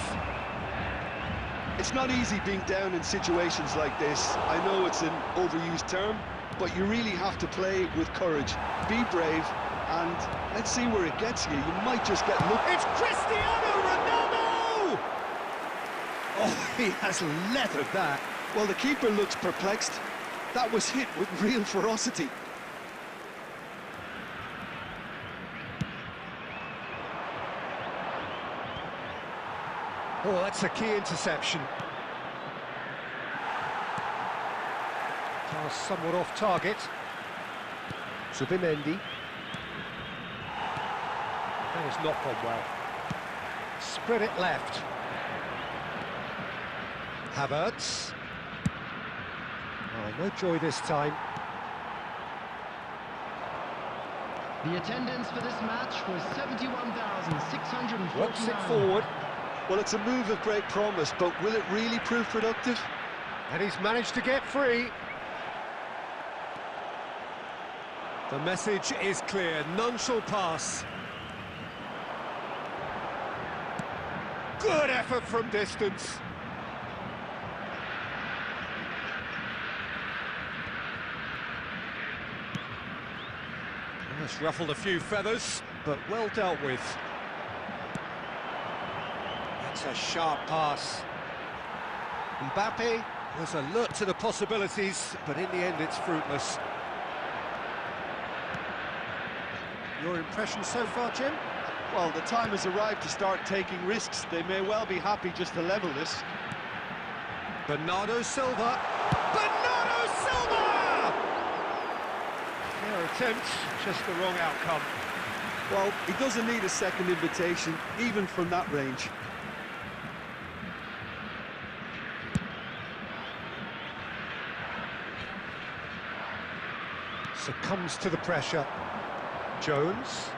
Speaker 2: It's not easy being down in situations like this. I know it's an overused term, but you really have to play with courage. Be brave, and let's see where it gets you. You might just get lucky.
Speaker 1: It's Cristiano Ronaldo! Oh, he has leathered that.
Speaker 2: Well, the keeper looks perplexed. That was hit with real ferocity.
Speaker 1: Oh, that's a key interception. Pass somewhat off target. Zubimendi. That has not gone well. Spread it left. Havertz. Oh, no joy this time.
Speaker 3: The attendance for this match was 71,649.
Speaker 1: Works it forward.
Speaker 2: Well, it's a move of great promise, but will it really prove productive?
Speaker 1: And he's managed to get free. The message is clear. None shall pass. Good effort from distance. It's ruffled a few feathers, but well dealt with. That's a sharp pass. Mbappe was alert to the possibilities, but in the end it's fruitless. Your impression so far, Jim?
Speaker 4: Well, the time has arrived to start taking risks. They may well be happy just to level this.
Speaker 1: Bernardo Silva. Bernardo Silva! Their attempt, just the wrong outcome.
Speaker 2: Well, he doesn't need a second invitation, even from that range.
Speaker 1: Succumbs to the pressure. Jones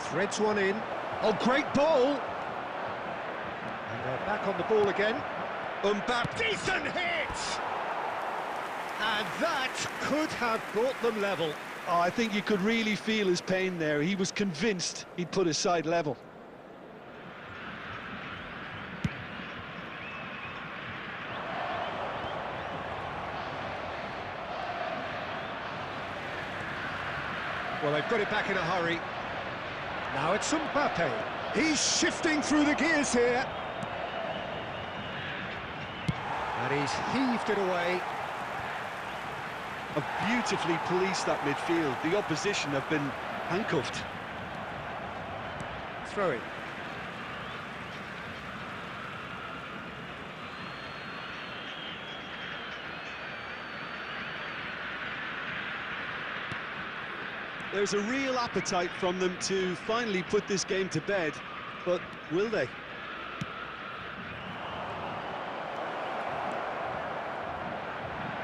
Speaker 1: threads one in. Oh, great ball! And they're back on the ball again. Mbappe, decent hit! And that could have brought them level.
Speaker 2: Oh, I think you could really feel his pain there. He was convinced he'd put his side level.
Speaker 1: Well, they've got it back in a hurry. Now it's Mbappe. He's shifting through the gears here. And he's heaved it away.
Speaker 2: Have beautifully policed that midfield. The opposition have been handcuffed.
Speaker 1: Throw-in.
Speaker 2: There's a real appetite from them to finally put this game to bed, but will they?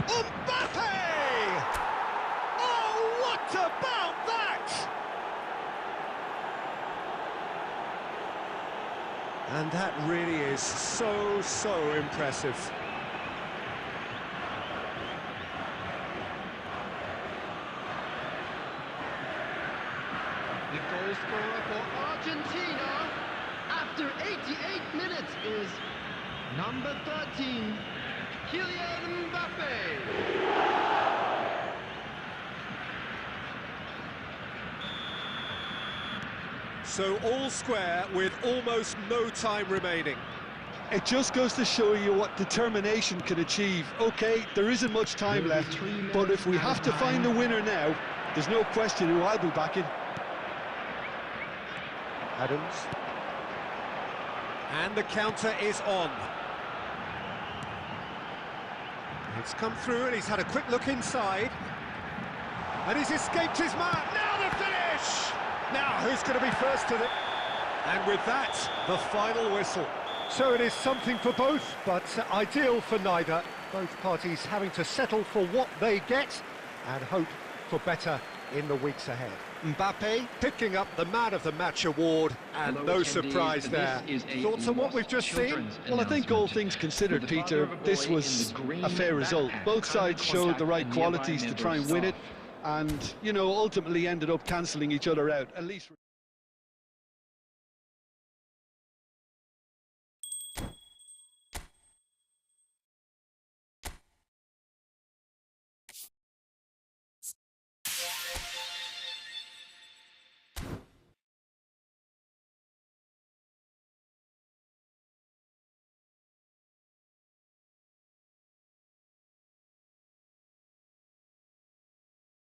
Speaker 1: Mbappe! Oh, what about that? And that really is so impressive.
Speaker 3: The goal scorer for Argentina after 88 minutes is number 13, Kylian Mbappe.
Speaker 1: So all square with almost no time remaining.
Speaker 2: It just goes to show you what determination can achieve. Okay, there isn't much time left, but if we have to find the winner now, there's no question who I'll be backing.
Speaker 1: Adams. And the counter is on. It's come through and he's had a quick look inside. And he's escaped his man. Now the finish! Now who's going to be first to the... And with that, the final whistle. So it is something for both, but ideal for neither. Both parties having to settle for what they get and hope for better in the weeks ahead. Mbappe picking up the Man of the Match award, and no surprise there. Thoughts on what we've just seen?
Speaker 2: Well, I think all things considered, Peter, this was a fair result. Both sides showed the right qualities to try and win it, and, you know, ultimately ended up cancelling each other out, at least.